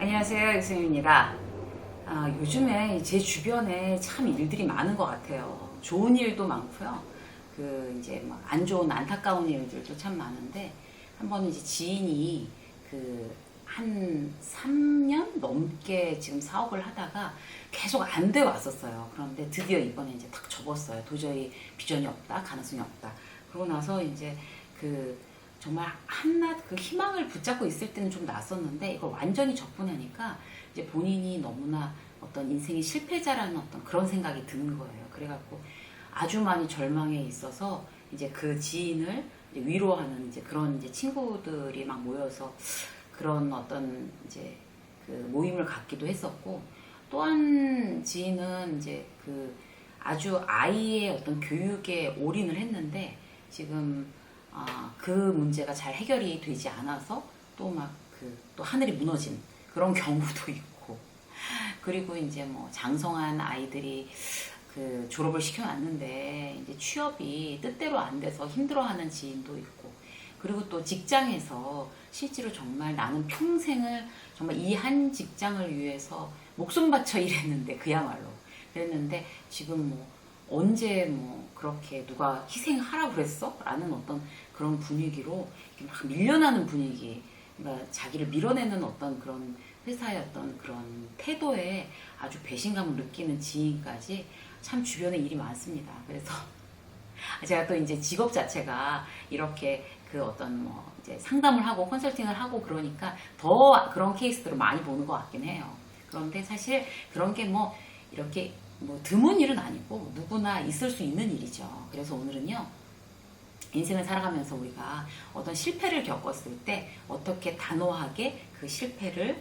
안녕하세요, 유승입니다. 요즘에 제 주변에 참 일들이 많은 것 같아요. 좋은 일도 많고요. 이제 안 좋은 안타까운 일들도 참 많은데, 한 번은 이제 지인이 한 3년 넘게 지금 사업을 하다가 계속 안 돼 왔었어요. 그런데 드디어 이번에 이제 탁 접었어요. 도저히 비전이 없다, 가능성이 없다. 그러고 나서 이제 그 정말 한낱 그 희망을 붙잡고 있을 때는 좀 낯섰는데 이걸 완전히 접근하니까 이제 본인이 너무나 어떤 인생의 실패자라는 어떤 그런 생각이 드는 거예요. 그래갖고 아주 많이 절망에 있어서 이제 그 지인을 이제 위로하는 이제 그런 이제 친구들이 막 모여서 그런 어떤 이제 그 모임을 갖기도 했었고, 또 한 지인은 이제 아주 아이의 어떤 교육에 올인을 했는데 지금 그 문제가 잘 해결이 되지 않아서 또 또 하늘이 무너진 그런 경우도 있고, 그리고 이제 장성한 아이들이 졸업을 시켜놨는데 이제 취업이 뜻대로 안 돼서 힘들어하는 지인도 있고, 그리고 또 직장에서 실제로 정말 나는 평생을 정말 이 한 직장을 위해서 목숨 바쳐 일했는데, 그야말로 그랬는데 지금 언제 그렇게 누가 희생하라고 그랬어? 라는 어떤 그런 분위기로 이렇게 막 밀려나는 분위기, 그러니까 자기를 밀어내는 어떤 그런 회사의 어떤 그런 태도에 아주 배신감을 느끼는 지인까지 참 주변에 일이 많습니다. 그래서 제가 또 이제 직업 자체가 이렇게 어떤 이제 상담을 하고 컨설팅을 하고 그러니까 더 그런 케이스들을 많이 보는 것 같긴 해요. 그런데 사실 그런 게 이렇게 드문 일은 아니고 누구나 있을 수 있는 일이죠. 그래서 오늘은요, 인생을 살아가면서 우리가 어떤 실패를 겪었을 때 어떻게 단호하게 그 실패를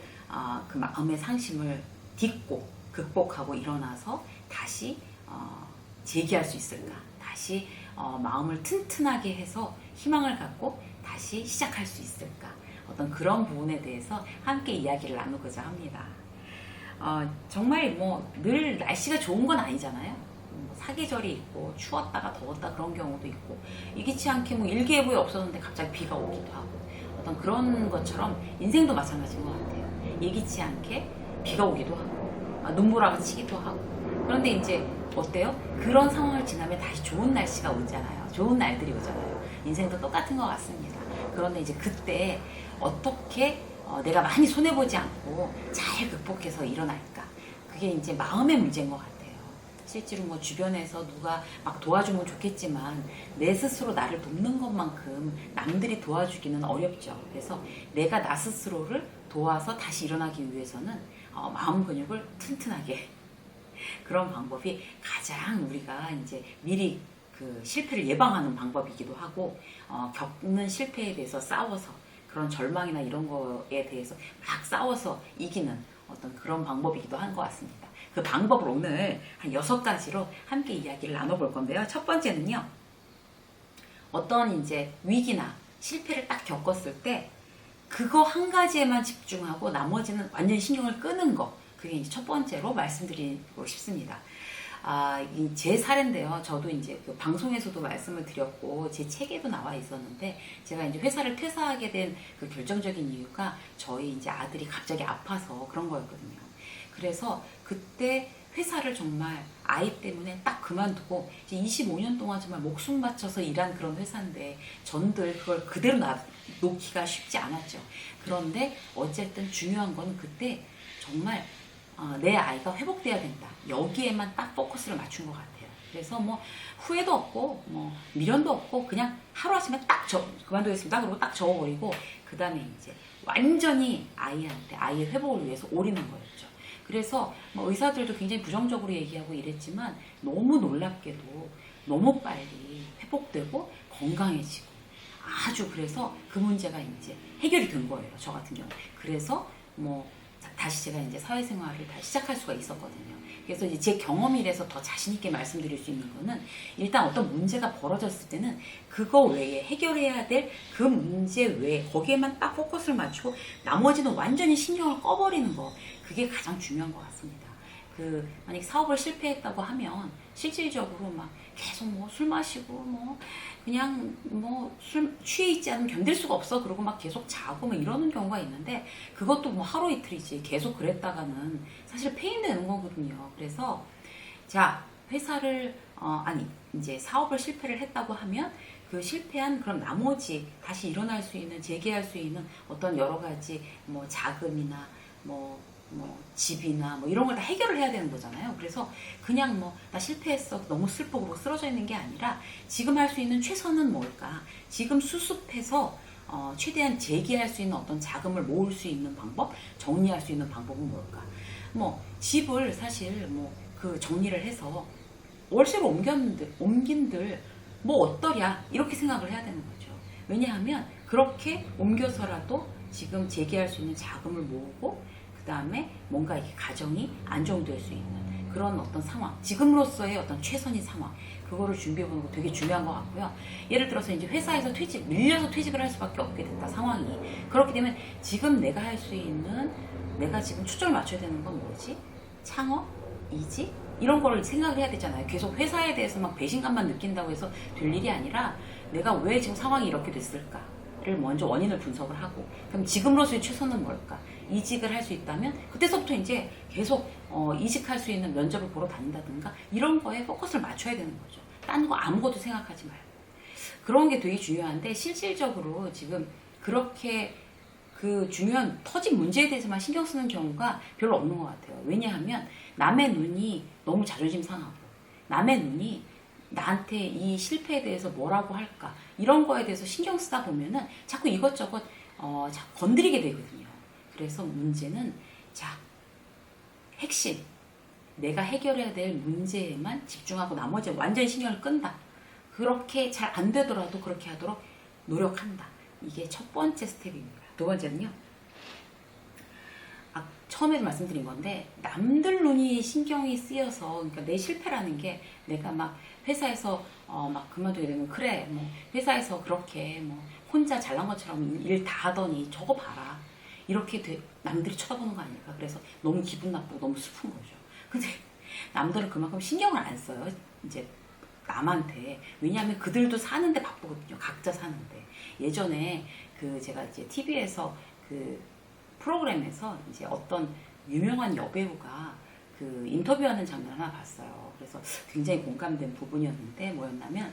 그 마음의 상심을 딛고 극복하고 일어나서 다시 재기할 수 있을까, 다시 마음을 튼튼하게 해서 희망을 갖고 다시 시작할 수 있을까, 어떤 그런 부분에 대해서 함께 이야기를 나누고자 합니다. 정말 늘 날씨가 좋은 건 아니잖아요. 사계절이 있고 추웠다가 더웠다 그런 경우도 있고, 예기치 않게 일기예보에 없었는데 갑자기 비가 오기도 하고, 어떤 그런 것처럼 인생도 마찬가지인 것 같아요. 예기치 않게 비가 오기도 하고 눈보라가 치기도 하고. 그런데 이제 어때요? 그런 상황을 지나면 다시 좋은 날씨가 오잖아요. 좋은 날들이 오잖아요. 인생도 똑같은 것 같습니다. 그런데 이제 그때 어떻게 내가 많이 손해보지 않고 잘 극복해서 일어날까? 그게 이제 마음의 문제인 것 같아요. 실제로 주변에서 누가 막 도와주면 좋겠지만 내 스스로 나를 돕는 것만큼 남들이 도와주기는 어렵죠. 그래서 내가 나 스스로를 도와서 다시 일어나기 위해서는 마음 근육을 튼튼하게, 그런 방법이 가장 우리가 이제 미리 실패를 예방하는 방법이기도 하고, 겪는 실패에 대해서 싸워서 그런 절망이나 이런 거에 대해서 막 싸워서 이기는 어떤 그런 방법이기도 한 것 같습니다. 그 방법을 오늘 한 6가지로 함께 이야기를 나눠볼 건데요. 첫 번째는요, 어떤 이제 위기나 실패를 딱 겪었을 때 그거 한 가지에만 집중하고 나머지는 완전히 신경을 끄는 거, 그게 이제 첫 번째로 말씀드리고 싶습니다. 제 사례인데요. 저도 이제 방송에서도 말씀을 드렸고 제 책에도 나와 있었는데, 제가 이제 회사를 퇴사하게 된 그 결정적인 이유가 저희 이제 아들이 갑자기 아파서 그런 거였거든요. 그래서 그때 회사를 정말 아이 때문에 딱 그만두고 이제 25년 동안 정말 목숨 바쳐서 일한 그런 회사인데 전들 그걸 그대로 놓기가 쉽지 않았죠. 그런데 어쨌든 중요한 건 그때 정말 내 아이가 회복돼야 된다, 여기에만 딱 포커스를 맞춘 것 같아요. 그래서 후회도 없고 미련도 없고 그냥 하루아침에 딱 그만두겠습니다 그러고 딱 접어버리고, 그 다음에 이제 완전히 아이의 회복을 위해서 올인한 거였죠. 그래서 의사들도 굉장히 부정적으로 얘기하고 이랬지만 너무 놀랍게도 너무 빨리 회복되고 건강해지고, 아주 그래서 그 문제가 이제 해결이 된 거예요, 저 같은 경우. 그래서 다시 제가 이제 사회생활을 다시 시작할 수가 있었거든요. 그래서 이제 제 경험이라서 더 자신있게 말씀드릴 수 있는 거는, 일단 어떤 문제가 벌어졌을 때는 그거 외에 해결해야 될 그 문제 외에 거기에만 딱 포커스를 맞추고 나머지는 완전히 신경을 꺼버리는 거, 그게 가장 중요한 것 같습니다. 만약 사업을 실패했다고 하면 실질적으로 계속 뭐 술 마시고 뭐 그냥 뭐 술 취해 있지 않으면 견딜 수가 없어. 그러고 막 계속 자고 막 이러는 경우가 있는데 그것도 뭐 하루 이틀이지. 계속 그랬다가는 사실 폐인되는 거거든요. 그래서 자, 회사를 아니 이제 사업을 실패를 했다고 하면 그 실패한 그럼 나머지 다시 일어날 수 있는 재개할 수 있는 어떤 여러 가지 뭐 자금이나 뭐 집이나 뭐 이런 걸 다 해결을 해야 되는 거잖아요. 그래서 그냥 뭐 나 실패했어 너무 슬프고 쓰러져 있는 게 아니라 지금 할 수 있는 최선은 뭘까? 지금 수습해서 최대한 재기할 수 있는 어떤 자금을 모을 수 있는 방법, 정리할 수 있는 방법은 뭘까? 뭐 집을 사실 뭐 그 정리를 해서 월세로 옮긴들 뭐 어떠랴 이렇게 생각을 해야 되는 거죠. 왜냐하면 그렇게 옮겨서라도 지금 재기할 수 있는 자금을 모으고 그 다음에 뭔가 이렇게 가정이 안정될 수 있는 그런 어떤 상황, 지금으로서의 어떤 최선의 상황, 그거를 준비해보는 거 되게 중요한 것 같고요. 예를 들어서 이제 회사에서 밀려서 퇴직을 할 수밖에 없게 됐다, 상황이. 그렇게 되면 지금 내가 할 수 있는, 내가 지금 초점을 맞춰야 되는 건 뭐지? 창업? 이직? 이런 거를 생각을 해야 되잖아요. 계속 회사에 대해서 막 배신감만 느낀다고 해서 될 일이 아니라 내가 왜 지금 상황이 이렇게 됐을까를 먼저 원인을 분석을 하고, 그럼 지금으로서의 최선은 뭘까? 이직을 할 수 있다면 그때서부터 이제 계속 이직할 수 있는 면접을 보러 다닌다든가 이런 거에 포커스를 맞춰야 되는 거죠. 딴 거 아무것도 생각하지 말고. 그런 게 되게 중요한데 실질적으로 지금 그렇게 그 중요한 터진 문제에 대해서만 신경 쓰는 경우가 별로 없는 것 같아요. 왜냐하면 남의 눈이 너무 자존심 상하고 남의 눈이 나한테 이 실패에 대해서 뭐라고 할까 이런 거에 대해서 신경 쓰다 보면은 자꾸 이것저것 자꾸 건드리게 되거든요. 그래서 문제는 자, 핵심 내가 해결해야 될 문제에만 집중하고 나머지 완전히 신경을 끈다. 그렇게 잘 안 되더라도 그렇게 하도록 노력한다. 이게 첫 번째 스텝입니다. 두 번째는요. 처음에도 말씀드린 건데 남들 눈이 신경이 쓰여서 그러니까 내 실패라는 게 내가 막 회사에서 막 그만두게 되면 그래 뭐 회사에서 그렇게 뭐 혼자 잘난 것처럼 일 다 하더니 저거 봐라 이렇게 남들이 쳐다보는 거 아닐까. 그래서 너무 기분 나쁘고 너무 슬픈 거죠. 근데 남들은 그만큼 신경을 안 써요. 이제 남한테. 왜냐하면 그들도 사는데 바쁘거든요. 각자 사는데. 예전에 그 제가 이제 TV에서 그 프로그램에서 이제 어떤 유명한 여배우가 그 인터뷰하는 장면 하나 봤어요. 그래서 굉장히 공감된 부분이었는데 뭐였냐면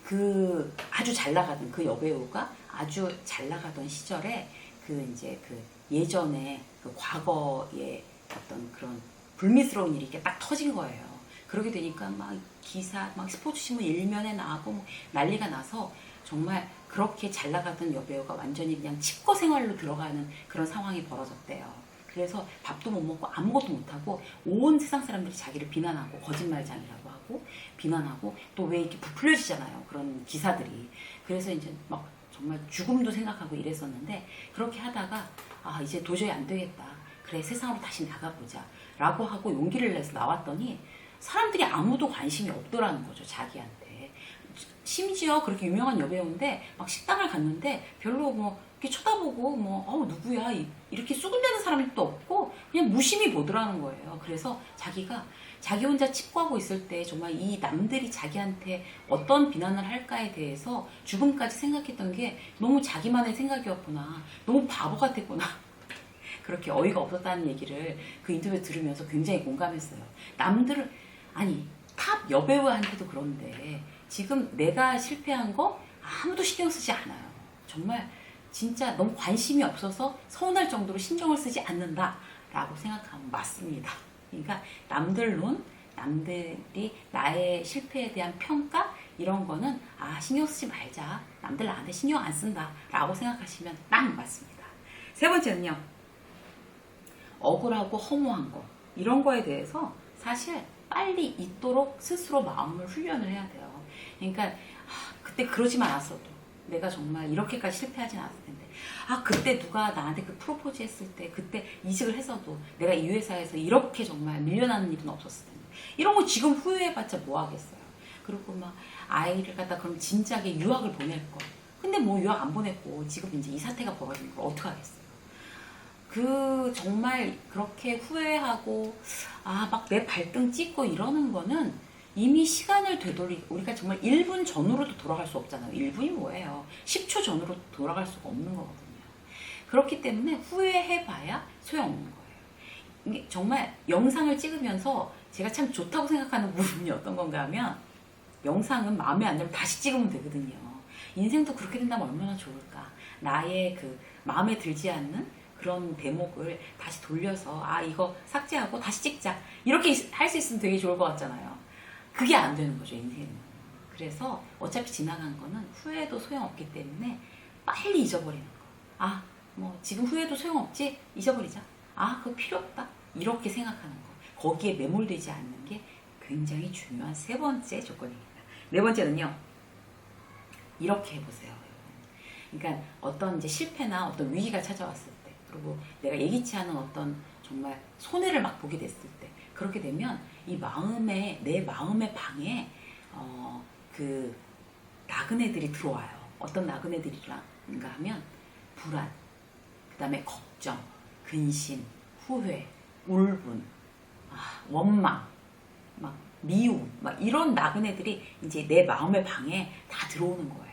그 아주 잘 나가던 그 여배우가 아주 잘 나가던 시절에 그 이제 그 예전에 그 과거에 어떤 그런 불미스러운 일이 이렇게 딱 터진 거예요. 그러게 되니까 막 기사, 막 스포츠신문 일면에 나가고 뭐 난리가 나서 정말 그렇게 잘 나가던 여배우가 완전히 그냥 칩거 생활로 들어가는 그런 상황이 벌어졌대요. 그래서 밥도 못 먹고 아무것도 못하고 온 세상 사람들이 자기를 비난하고 거짓말장이라고 하고 비난하고 또 왜 이렇게 부풀려지잖아요. 그런 기사들이. 그래서 이제 막 정말 죽음도 생각하고 이랬었는데 그렇게 하다가 아 이제 도저히 안 되겠다. 그래 세상으로 다시 나가보자 라고 하고 용기를 내서 나왔더니 사람들이 아무도 관심이 없더라는 거죠. 자기한테. 심지어 그렇게 유명한 여배우인데 막 식당을 갔는데 별로 뭐 이렇게 쳐다보고 뭐 누구야 이렇게 쑥을대는 사람도 없고 그냥 무심히 보더라는 거예요. 그래서 자기가 자기 혼자 칩구하고 있을 때 정말 이 남들이 자기한테 어떤 비난을 할까에 대해서 죽음까지 생각했던 게 너무 자기만의 생각이었구나. 너무 바보 같았구나. 그렇게 어이가 없었다는 얘기를 그 인터뷰 들으면서 굉장히 공감했어요. 남들을 아니 탑 여배우한테도 그런데 지금 내가 실패한 거 아무도 신경 쓰지 않아요. 정말 진짜 너무 관심이 없어서 서운할 정도로 신경을 쓰지 않는다라고 생각하면 맞습니다. 그러니까 남들 눈, 남들이 나의 실패에 대한 평가 이런 거는 신경 쓰지 말자. 남들 나한테 신경 안 쓴다라고 생각하시면 딱 맞습니다. 세 번째는요. 억울하고 허무한 거 이런 거에 대해서 사실 빨리 잊도록 스스로 마음을 훈련을 해야 돼요. 그러니까 그때 그러지만 않았어도 내가 정말 이렇게까지 실패하진 않았을 텐데 그때 누가 나한테 그 프로포즈 했을 때 그때 이직을 했어도 내가 이 회사에서 이렇게 정말 밀려나는 일은 없었을 텐데 이런 거 지금 후회해봤자 뭐 하겠어요. 그리고 막 아이를 갖다 그럼 진작에 유학을 보낼 거 근데 뭐 유학 안 보냈고 지금 이제 이 사태가 벌어지는 걸 어떡하겠어요. 그 정말 그렇게 후회하고 막 내 발등 찍고 이러는 거는 이미 시간을 우리가 정말 1분 전으로도 돌아갈 수 없잖아요. 1분이 뭐예요? 10초 전으로 돌아갈 수가 없는 거거든요. 그렇기 때문에 후회해봐야 소용없는 거예요. 이게 정말 영상을 찍으면서 제가 참 좋다고 생각하는 부분이 어떤 건가 하면, 영상은 마음에 안 들면 다시 찍으면 되거든요. 인생도 그렇게 된다면 얼마나 좋을까. 나의 그 마음에 들지 않는 그런 대목을 다시 돌려서 이거 삭제하고 다시 찍자, 이렇게 할 수 있으면 되게 좋을 것 같잖아요. 그게 안 되는 거죠, 인생은. 그래서 어차피 지나간 거는 후회해도 소용없기 때문에 빨리 잊어버리는 거. 뭐 지금 후회해도 소용없지? 잊어버리자. 그거 필요 없다, 이렇게 생각하는 거. 거기에 매몰되지 않는 게 굉장히 중요한 세 번째 조건입니다. 네 번째는요, 이렇게 해보세요. 그러니까 어떤 이제 실패나 어떤 위기가 찾아왔을 때, 그리고 내가 예기치 않은 어떤 정말 손해를 막 보게 됐을 때, 그렇게 되면 내 마음의 방에 그 나그네들이 들어와요. 어떤 나그네들이란가 하면, 불안, 그 다음에 걱정, 근심, 후회, 울분, 원망, 막 미움, 막 이런 나그네들이 이제 내 마음의 방에 다 들어오는 거예요.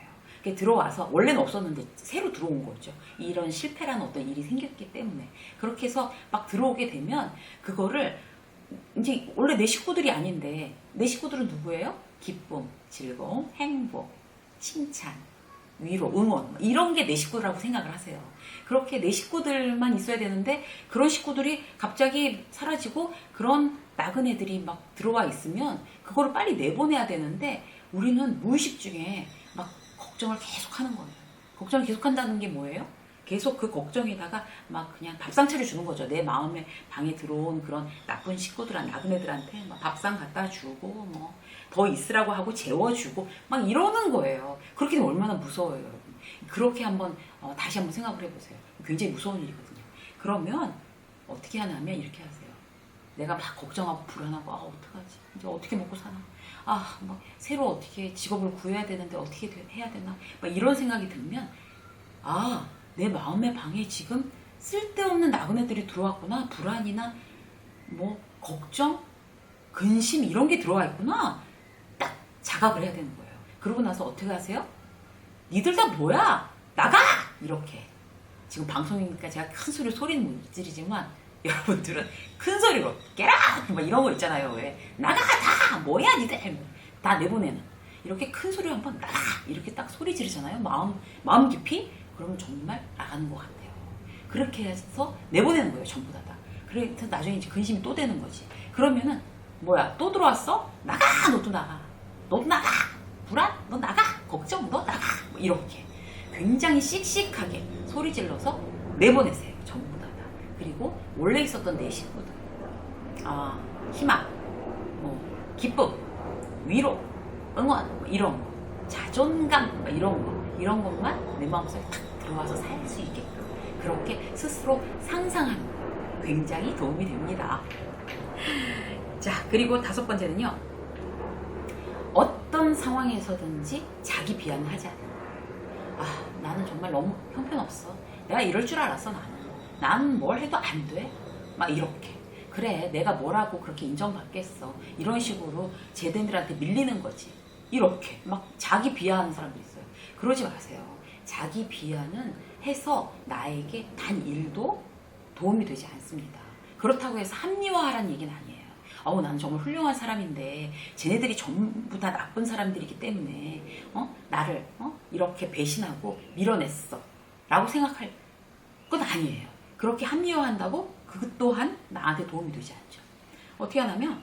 들어와서, 원래는 없었는데 새로 들어온 거죠. 이런 실패라는 어떤 일이 생겼기 때문에. 그렇게 해서 막 들어오게 되면, 그거를 이제 원래 내 식구들이 아닌데, 내 식구들은 누구예요? 기쁨, 즐거움, 행복, 칭찬, 위로, 응원, 이런 게 내 식구라고 생각을 하세요. 그렇게 내 식구들만 있어야 되는데, 그런 식구들이 갑자기 사라지고 그런 나그네들이 막 들어와 있으면 그거를 빨리 내보내야 되는데, 우리는 무의식 중에 막 걱정을 계속 하는 거예요. 걱정을 계속 한다는 게 뭐예요? 계속 그 걱정에다가 막 그냥 밥상 차려주는 거죠. 내 마음의 방에 들어온 그런 나쁜 나그네들한테 막 밥상 갖다 주고, 뭐 더 있으라고 하고 재워주고 막 이러는 거예요. 그렇게 되면 얼마나 무서워요, 여러분. 그렇게 한번 다시 한번 생각을 해보세요. 굉장히 무서운 일이거든요. 그러면 어떻게 하냐면 이렇게 하세요. 내가 막 걱정하고 불안하고, 어떡하지? 이제 어떻게 먹고 사나? 뭐 새로 어떻게 직업을 구해야 되는데 어떻게 해야 되나? 막 이런 생각이 들면, 내 마음의 방에 지금 쓸데없는 나그네들이 들어왔구나. 불안이나 뭐 걱정, 근심, 이런 게 들어와 있구나. 딱 자각을 해야 되는 거예요. 그러고 나서 어떻게 하세요? 니들 다 뭐야? 나가! 이렇게. 지금 방송이니까 제가 큰 소리는 못 지르지만, 여러분들은 큰 소리로 깨라! 막 이런 거 있잖아요. 왜? 나가! 다! 뭐야 니들! 다 내보내는. 이렇게 큰 소리로 한번 나가! 이렇게 딱 소리 지르잖아요. 마음 깊이? 그러면 정말 나가는 것 같아요. 그렇게 해서 내보내는 거예요. 전부 다. 그래서 나중에 이제 근심이 또 되는 거지. 그러면은 뭐야? 또 들어왔어? 나가! 너도 나가! 너도 나가! 불안? 너 나가! 걱정? 너 나가! 뭐 이렇게 굉장히 씩씩하게 소리 질러서 내보내세요. 전부 다. 그리고 원래 있었던 내 식구들, 희망, 뭐 기쁨, 위로, 응원, 뭐 이런 거, 자존감, 뭐 이런 것만 내 마음속에 탁 들어와서 살 수 있게끔 그렇게 스스로 상상하는 거 굉장히 도움이 됩니다. 자, 그리고 다섯 번째는요, 어떤 상황에서든지 자기 비하는 하지 않는다. 나는 정말 너무 형편없어. 내가 이럴 줄 알았어. 나는 뭘 해도 안 돼. 막 이렇게. 그래, 내가 뭐라고 그렇게 인정받겠어. 이런 식으로 쟤네들한테 밀리는 거지. 이렇게 막 자기 비하하는 사람도 있어요. 그러지 마세요. 자기 비하는 해서 나에게 단 1도 도움이 되지 않습니다. 그렇다고 해서 합리화하라는 얘기는 아니에요. 나는 정말 훌륭한 사람인데 쟤네들이 전부 다 나쁜 사람들이기 때문에 나를 이렇게 배신하고 밀어냈어 라고 생각할 건 아니에요. 그렇게 합리화한다고 그것 또한 나한테 도움이 되지 않죠. 어떻게 하냐면,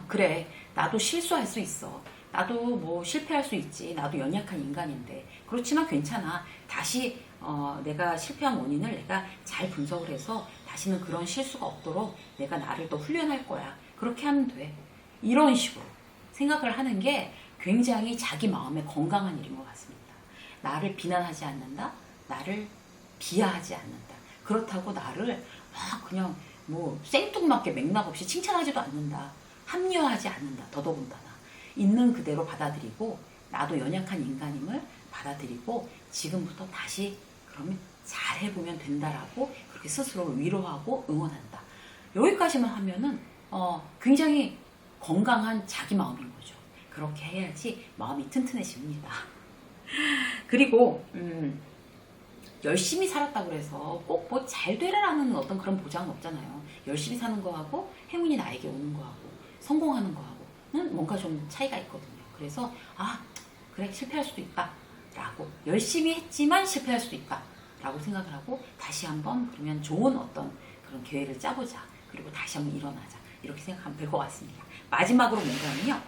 그래, 나도 실수할 수 있어. 나도 뭐 실패할 수 있지. 나도 연약한 인간인데. 그렇지만 괜찮아. 다시 내가 실패한 원인을 내가 잘 분석을 해서 다시는 그런 실수가 없도록 내가 나를 더 훈련할 거야. 그렇게 하면 돼. 이런 식으로 생각을 하는 게 굉장히 자기 마음에 건강한 일인 것 같습니다. 나를 비난하지 않는다. 나를 비하하지 않는다. 그렇다고 나를 그냥 뭐 생뚱맞게 맥락 없이 칭찬하지도 않는다. 합리화하지 않는다. 더더군다나 있는 그대로 받아들이고, 나도 연약한 인간임을 받아들이고 지금부터 다시 그러면 잘해보면 된다라고 그렇게 스스로를 위로하고 응원한다. 여기까지만 하면은 굉장히 건강한 자기 마음인 거죠. 그렇게 해야지 마음이 튼튼해집니다. 그리고 열심히 살았다고 해서 꼭 뭐 잘 되라는 어떤 그런 보장은 없잖아요. 열심히 사는 거하고 행운이 나에게 오는 거하고 성공하는 거하고는 뭔가 좀 차이가 있거든요. 그래서 그래, 실패할 수도 있다 라고, 열심히 했지만 실패할 수도 있다 라고 생각을 하고 다시 한번 그러면 좋은 어떤 그런 계획을 짜보자, 그리고 다시 한번 일어나자, 이렇게 생각하면 될 것 같습니다. 마지막으로 뭔가는요,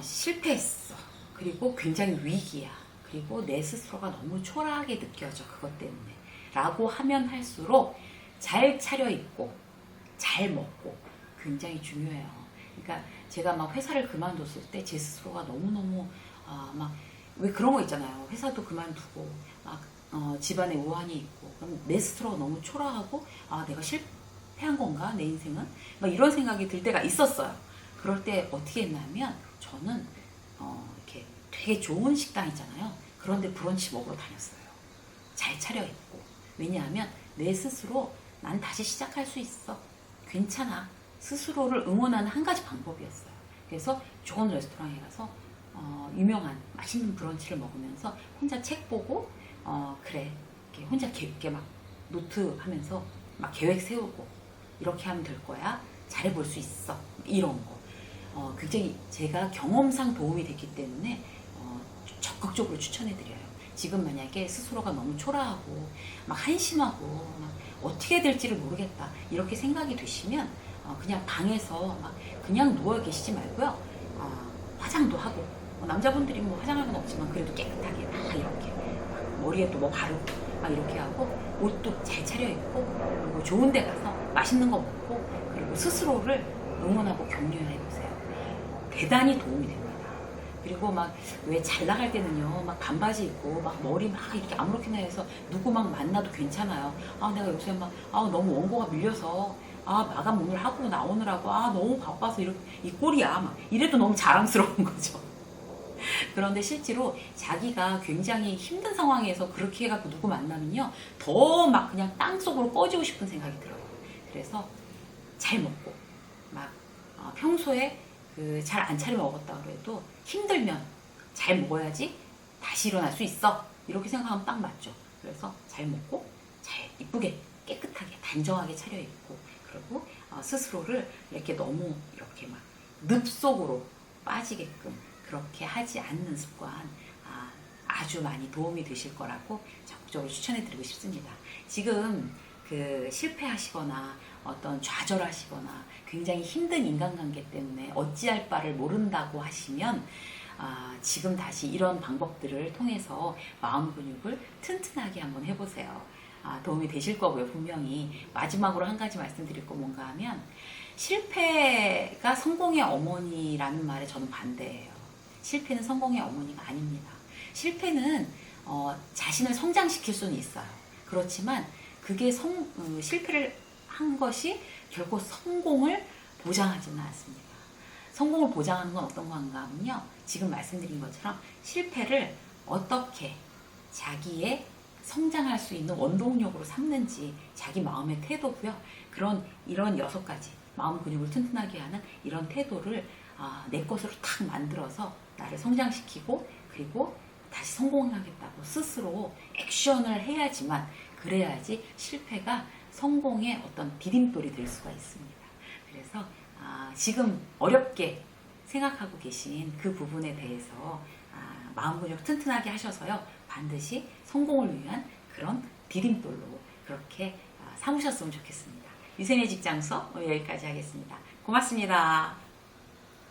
실패했어, 그리고 굉장히 위기야, 그리고 내 스스로가 너무 초라하게 느껴져 그것 때문에 라고 하면 할수록 잘 차려입고 잘 먹고 굉장히 중요해요. 그러니까 제가 막 회사를 그만뒀을 때 제 스스로가 너무너무 막 왜 그런 거 있잖아요. 회사도 그만두고 막 집안에 우환이 있고 그럼 내 스스로가 너무 초라하고 내가 실패한 건가 내 인생은? 막 이런 생각이 들 때가 있었어요. 그럴 때 어떻게 했냐면 저는 이렇게 되게 좋은 식당 있잖아요. 그런데 브런치 먹으러 다녔어요. 잘 차려입고. 왜냐하면 내 스스로 난 다시 시작할 수 있어, 괜찮아, 스스로를 응원하는 한 가지 방법이었어요. 그래서 좋은 레스토랑에 가서 유명한 맛있는 브런치를 먹으면서 혼자 책 보고 그래, 이렇게 혼자 이렇게 막 노트 하면서 막 계획 세우고 이렇게 하면 될 거야, 잘해볼 수 있어, 이런 거 굉장히 제가 경험상 도움이 됐기 때문에 적극적으로 추천해드려요. 지금 만약에 스스로가 너무 초라하고 막 한심하고 막 어떻게 될지를 모르겠다 이렇게 생각이 드시면 그냥 방에서 막 그냥 누워 계시지 말고요, 화장도 하고, 남자분들이 뭐 화장할 건 없지만 그래도 깨끗하게 막 이렇게 막 머리에도 뭐 바르고 막 이렇게 하고 옷도 잘 차려입고 그리고 좋은 데 가서 맛있는 거 먹고 그리고 스스로를 응원하고 격려해 보세요. 대단히 도움이 됩니다. 그리고 막 왜 잘 나갈 때는요, 막 반바지 입고 막 머리 막 이렇게 아무렇게나 해서 누구 막 만나도 괜찮아요. 내가 요새 막 너무 원고가 밀려서 마감 오늘 하고 나오느라고 너무 바빠서 이렇게 이 꼴이야 막 이래도 너무 자랑스러운 거죠. 그런데 실제로 자기가 굉장히 힘든 상황에서 그렇게 해갖고 누구 만나면요, 더 막 그냥 땅속으로 꺼지고 싶은 생각이 들어요. 그래서 잘 먹고 막 평소에 잘 안 차려 먹었다 그래도 힘들면 잘 먹어야지 다시 일어날 수 있어, 이렇게 생각하면 딱 맞죠. 그래서 잘 먹고 잘 이쁘게 깨끗하게 단정하게 차려입고 그리고 스스로를 이렇게 너무 이렇게 막 늪속으로 빠지게끔 그렇게 하지 않는 습관 아주 많이 도움이 되실 거라고 적극적으로 추천해드리고 싶습니다. 지금 실패하시거나 어떤 좌절하시거나 굉장히 힘든 인간관계 때문에 어찌할 바를 모른다고 하시면 지금 다시 이런 방법들을 통해서 마음 근육을 튼튼하게 한번 해보세요. 도움이 되실 거고요. 분명히. 마지막으로 한 가지 말씀드릴 거 뭔가 하면, 실패가 성공의 어머니라는 말에 저는 반대예요. 실패는 성공의 어머니가 아닙니다. 실패는 자신을 성장시킬 수는 있어요. 그렇지만 그게 실패를 한 것이 결코 성공을 보장하지는 않습니다. 성공을 보장하는 건 어떤 건가 하면요, 지금 말씀드린 것처럼 실패를 어떻게 자기의 성장할 수 있는 원동력으로 삼는지 자기 마음의 태도고요. 이런 6가지 마음 근육을 튼튼하게 하는 이런 태도를 내 것으로 탁 만들어서 나를 성장시키고 그리고 다시 성공하겠다고 스스로 액션을 해야지만, 그래야지 실패가 성공의 어떤 디딤돌이 될 수가 있습니다. 그래서 지금 어렵게 생각하고 계신 그 부분에 대해서 마음 근육 튼튼하게 하셔서요, 반드시 성공을 위한 그런 디딤돌로 그렇게 삼으셨으면 좋겠습니다. 유생의 직장 수업 오늘 여기까지 하겠습니다. 고맙습니다.